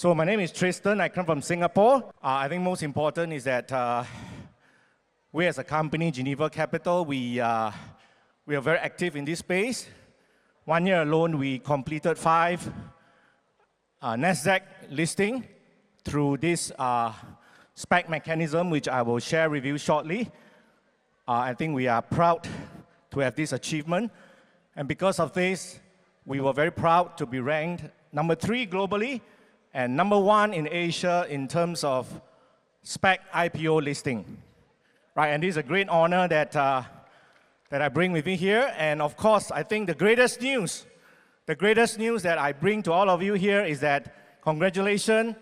So my name is Tristan. I come from Singapore. I think most important is that we as a company, Geneva Capital, we are very active in this space. 1 year alone, we completed 5 NASDAQ listing through this SPAC mechanism, which I will share with you shortly. I think we are proud to have this achievement. And because of this, we were very proud to be ranked number 3 globally and number 1 in Asia in terms of SPAC IPO listing. Right, and this is a great honor that I bring with me here. And of course, I think the greatest news that I bring to all of you here is that, congratulations,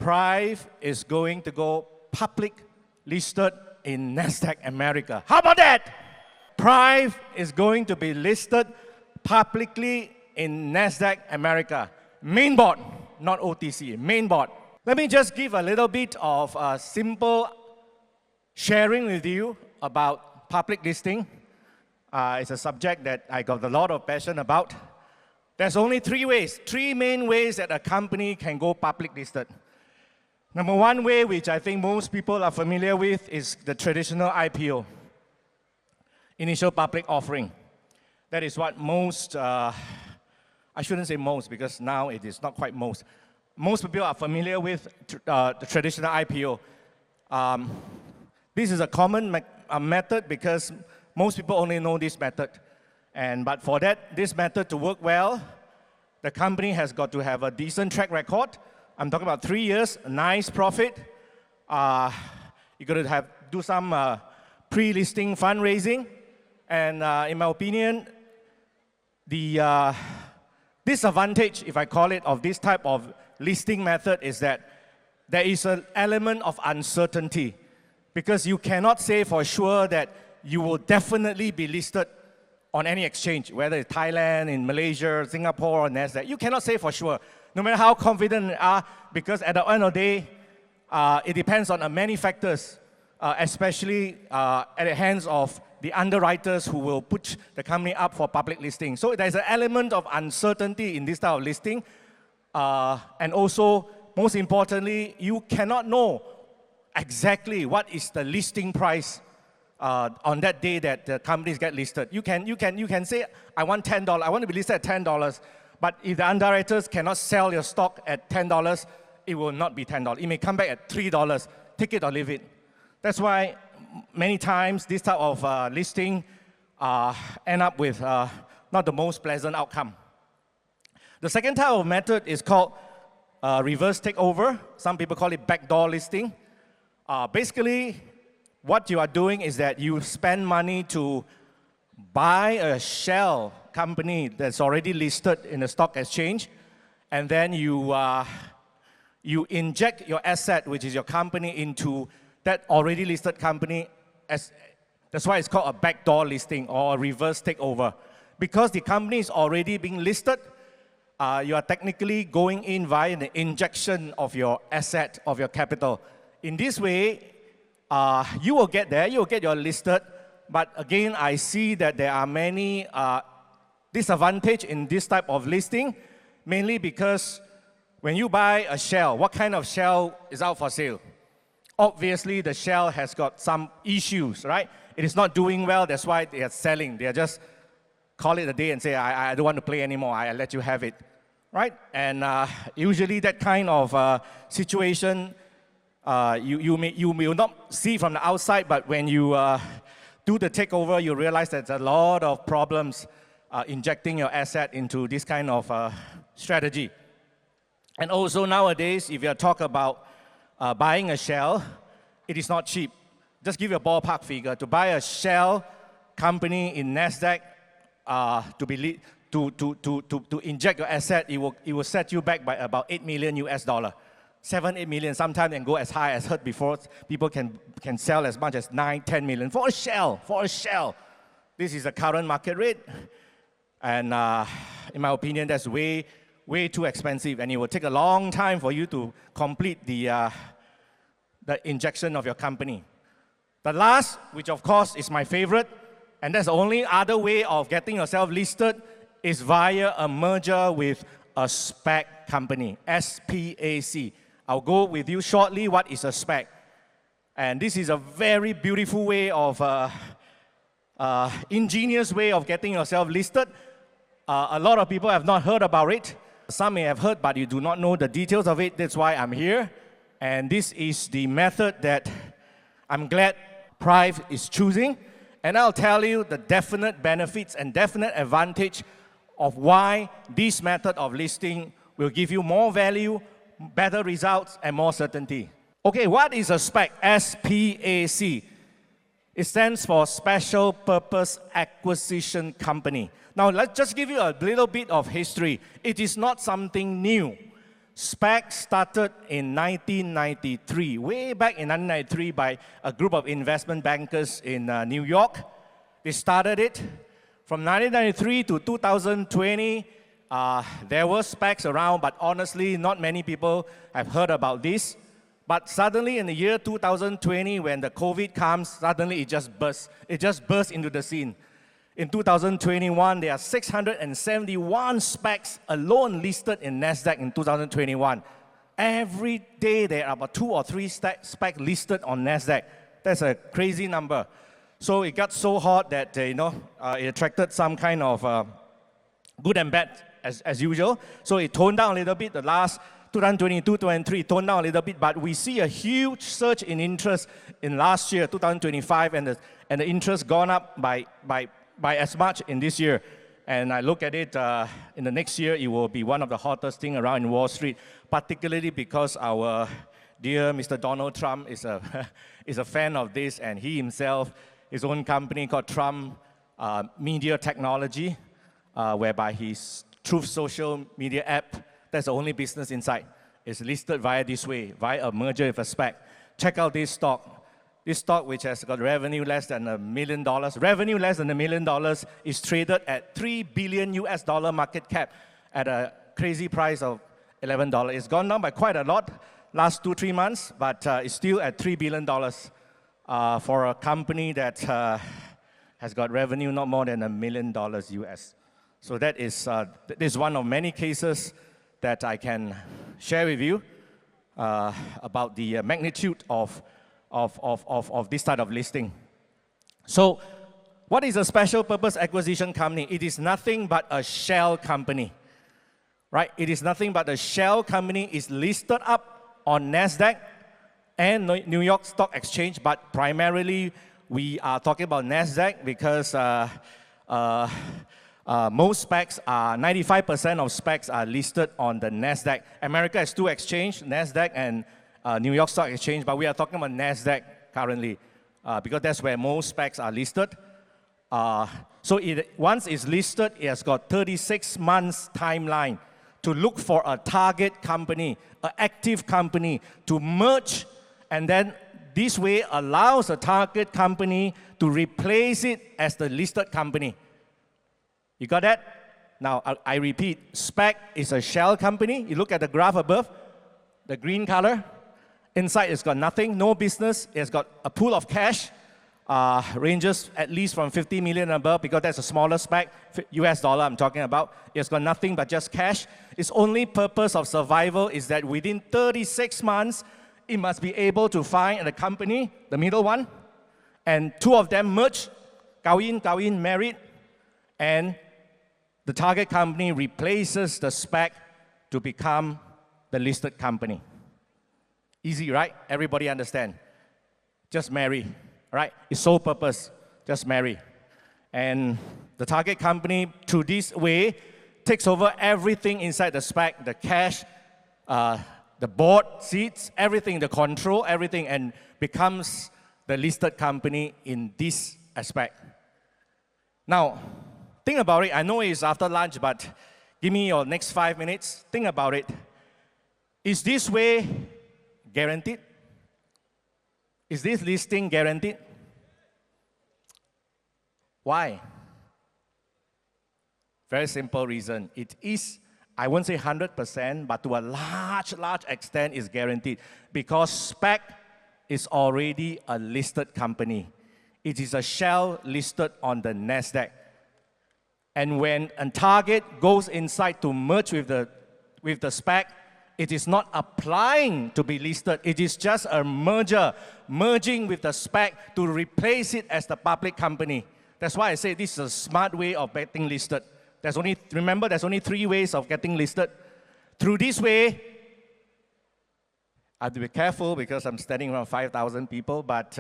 Prife is going to go public listed in NASDAQ America. How about that? Prife is going to be listed publicly in NASDAQ America. Main board, not OTC, main board. Let me just give a little bit of a simple sharing with you about public listing. It's a subject that I got a lot of passion about. There's only 3 main ways that a company can go public listed. Number 1 way, which I think most people are familiar with, is the traditional IPO, initial public offering. That is what most, I shouldn't say most because now it is not quite most. Most people are familiar with the traditional IPO. This is a common method because most people only know this method. But for this method to work well, the company has got to have a decent track record. I'm talking about 3 years, nice profit. You're going to do some pre-listing fundraising. And in my opinion, the disadvantage, if I call it, of this type of listing method is that there is an element of uncertainty, because you cannot say for sure that you will definitely be listed on any exchange, whether it's Thailand, in Malaysia, Singapore, or NASDAQ. You cannot say for sure, no matter how confident you are, because at the end of the day, it depends on many factors, especially at the hands of the underwriters who will put the company up for public listing. So there's an element of uncertainty in this type of listing. And also, most importantly, you cannot know exactly what is the listing price on that day that the companies get listed. You can say, I want $10, I want to be listed at $10, but if the underwriters cannot sell your stock at $10, it will not be $10. It may come back at $3, take it or leave it. That's why many times this type of listing end up with not the most pleasant outcome. The second type of method is called reverse takeover. Some people call it backdoor listing. Basically, what you are doing is that you spend money to buy a shell company that's already listed in the stock exchange, and then you inject your asset, which is your company, into that already listed company. That's why it's called a backdoor listing or a reverse takeover. Because the company is already being listed, you are technically going in via the injection of your asset, of your capital. In this way, you will get there, you will get your listed, but again, I see that there are many disadvantages in this type of listing, mainly because when you buy a shell, what kind of shell is out for sale? Obviously, the shell has got some issues, right? It is not doing well, that's why they are selling. They are just call it a day and say, I don't want to play anymore, I let you have it, right? And usually that kind of situation, you will not see from the outside, but when you do the takeover, you realize there's a lot of problems injecting your asset into this kind of strategy. And also nowadays, if you talk about buying a shell, it is not cheap. Just give you a ballpark figure. To buy a shell company in NASDAQ, to inject your asset, it will set you back by about $8 million US. 7-8 million, sometimes can go as high as heard before. People can sell as much as 9-10 million for a shell. This is the current market rate. And in my opinion, that's way too expensive, and it will take a long time for you to complete the injection of your company. The last, which of course is my favorite, and that's the only other way of getting yourself listed, is via a merger with a SPAC company, SPAC. I'll go with you shortly what is a SPAC. And this is a very beautiful way of, ingenious way of getting yourself listed. A lot of people have not heard about it. Some may have heard, but you do not know the details of it. That's why I'm here. And this is the method that I'm glad Prife is choosing. And I'll tell you the definite benefits and definite advantage of why this method of listing will give you more value, better results, and more certainty. Okay, what is a SPAC? SPAC. It stands for Special Purpose Acquisition Company. Now, let's just give you a little bit of history. It is not something new. SPAC started in 1993, way back in 1993 by a group of investment bankers in New York. They started it. From 1993 to 2020, there were SPACs around, but honestly, not many people have heard about this. But suddenly in the year 2020, when the COVID comes, suddenly it just burst. It just burst into the scene. In 2021, there are 671 SPACs alone listed in NASDAQ in 2021. Every day, there are about 2 or 3 SPACs listed on NASDAQ. That's a crazy number. So it got so hot that, it attracted some kind of good and bad as usual. So it toned down a little bit. The last 2022, 2023 toned down a little bit, but we see a huge surge in interest in last year, 2025, and the interest gone up by as much in this year. And I look at it, in the next year, it will be one of the hottest things around in Wall Street, particularly because our dear Mr. Donald Trump is a fan of this, and he himself, his own company called Trump Media Technology, whereby his Truth Social media app, that's the only business inside, is listed via this way, via a merger with a SPAC. Check out this stock. This stock, which has got revenue less than $1 million, is traded at $3 billion market cap at a crazy price of $11. It's gone down by quite a lot last 2-3 months, but it's still at $3 billion for a company that has got revenue not more than $1 million US. So that is one of many cases that I can share with you about the magnitude of this type of listing. So what is a special purpose acquisition company? It is nothing but a shell company, right? It is nothing but a shell company. Is listed up on NASDAQ and New York Stock Exchange, but primarily we are talking about NASDAQ because most SPACs are, 95% of SPACs are listed on the NASDAQ. America has 2 exchanges, NASDAQ and New York Stock Exchange, but we are talking about NASDAQ currently because that's where most SPACs are listed. So once it's listed, it has got 36 months timeline to look for a target company, an active company to merge, and then this way allows a target company to replace it as the listed company. You got that? Now, I repeat, SPAC is a shell company. You look at the graph above, the green color. Inside, it's got nothing, no business. It's got a pool of cash, ranges at least from 50 million and above, because that's a smaller SPAC, US dollar I'm talking about. It's got nothing but just cash. Its only purpose of survival is that within 36 months, it must be able to find a company, the middle one, and 2 of them merge, kawin, married, and the target company replaces the SPAC to become the listed company. Easy, right? Everybody understand? Just marry, right? It's sole purpose, just marry. And the target company, through this way, takes over everything inside the SPAC, the cash, the board seats, everything, the control, everything, and becomes the listed company in this aspect. Now, think about it. I know it's after lunch, but give me your next 5 minutes. Think about it. Is this way guaranteed? Is this listing guaranteed? Why? Very simple reason. It is, I won't say 100%, but to a large extent is guaranteed, because SPAC is already a listed company. It is a shell listed on the NASDAQ. And when a target goes inside to merge with the with the SPAC, it is not applying to be listed. It is just a merger, merging with the SPAC to replace it as the public company. That's why I say this is a smart way of getting listed. Remember, there's only 3 ways of getting listed. Through this way, I have to be careful because I'm standing around 5,000 people, but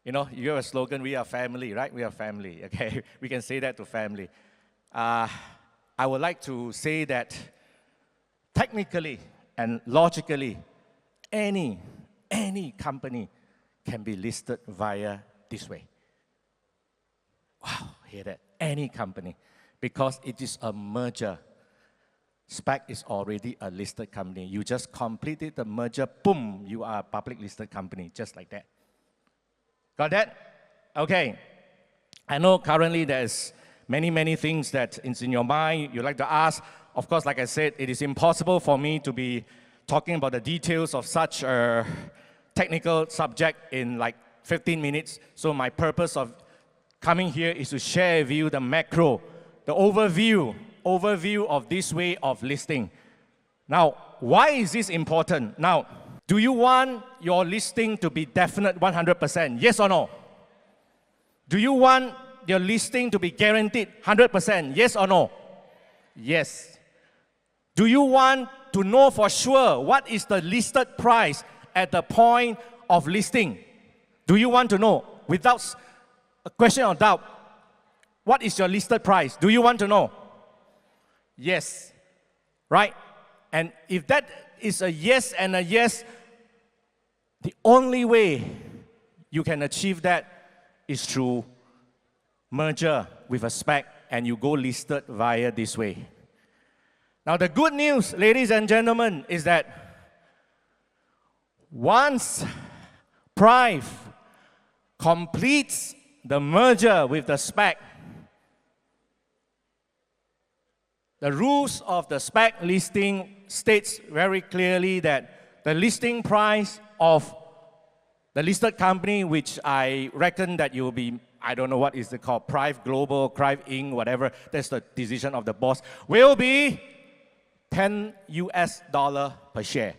you know, you have a slogan, we are family, right? We are family, okay? We can say that to family. I would like to say that technically and logically, any company can be listed via this way. Wow, hear that? Any company, because it is a merger. SPAC is already a listed company. You just completed the merger, boom, you are a public listed company, just like that. Got that? Okay. I know currently there's many things that is in your mind you'd like to ask. Of course, like I said, it is impossible for me to be talking about the details of such a technical subject in like 15 minutes. So my purpose of coming here is to share with you the macro, the overview of this way of listing. Now, why is this important? Now, do you want your listing to be definite 100%? Yes or no? Do you want your listing to be guaranteed 100%? Yes or no? Yes. Do you want to know for sure what is the listed price at the point of listing? Do you want to know without a question or doubt? What is your listed price? Do you want to know? Yes. Right? And if that is a yes and a yes, the only way you can achieve that is through merger with a SPAC, and you go listed via this way. Now the good news, ladies and gentlemen, is that once Prife completes the merger with the SPAC, the rules of the SPAC listing states very clearly that the listing price of the listed company, which I reckon that you'll be, I don't know what is it called, Prife Global, Prife Inc., whatever, that's the decision of the boss, will be $10 per share.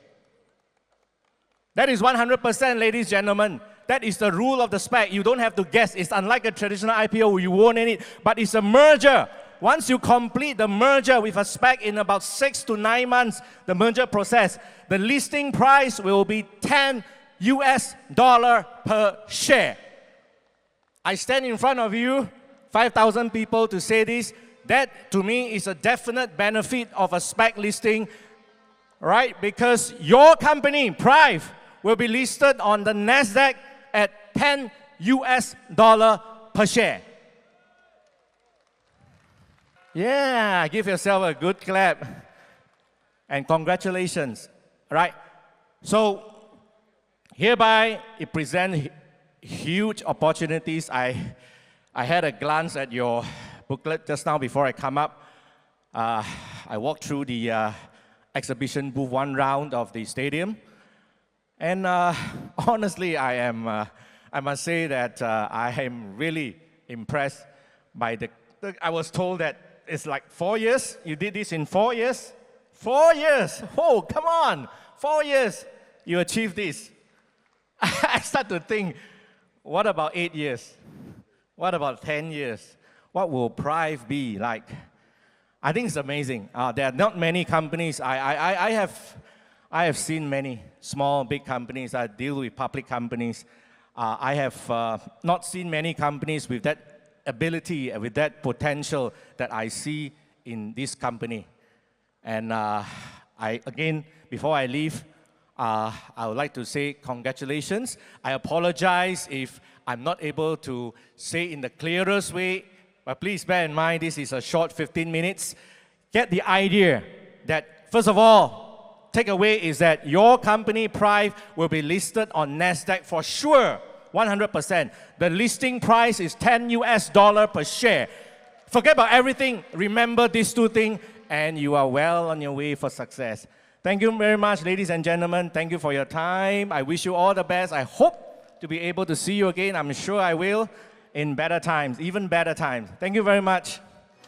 That is 100%, ladies and gentlemen. That is the rule of the SPAC. You don't have to guess. It's unlike a traditional IPO, you won't need it, but it's a merger. Once you complete the merger with a SPAC in about 6 to 9 months, the merger process, the listing price will be $10 per share. I stand in front of you, 5,000 people, to say this. That, to me, is a definite benefit of a SPAC listing, right? Because your company, Prife, will be listed on the NASDAQ at $10 per share. Yeah, give yourself a good clap. And congratulations, right? So, hereby, it presents huge opportunities. I had a glance at your booklet just now before I come up. I walked through the exhibition booth 1 round of the stadium. And honestly, I must say that I am really impressed by I was told that it's like 4 years. You did this in 4 years? 4 years! Oh, come on! 4 years, you achieved this. I start to think, what about 8 years? What about 10 years? What will Prife be like? I think it's amazing. There are not many companies. I have seen many small, big companies. I deal with public companies. I have not seen many companies with that ability, with that potential that I see in this company. And again, before I leave, I would like to say congratulations. I apologize if I'm not able to say in the clearest way, but please bear in mind this is a short 15 minutes. Get the idea that, first of all, takeaway is that your company, Prife, will be listed on NASDAQ for sure, 100%. The listing price is $10 per share. Forget about everything. Remember these 2 things, and you are well on your way for success. Thank you very much, ladies and gentlemen. Thank you for your time. I wish you all the best. I hope to be able to see you again. I'm sure I will in better times, even better times. Thank you very much.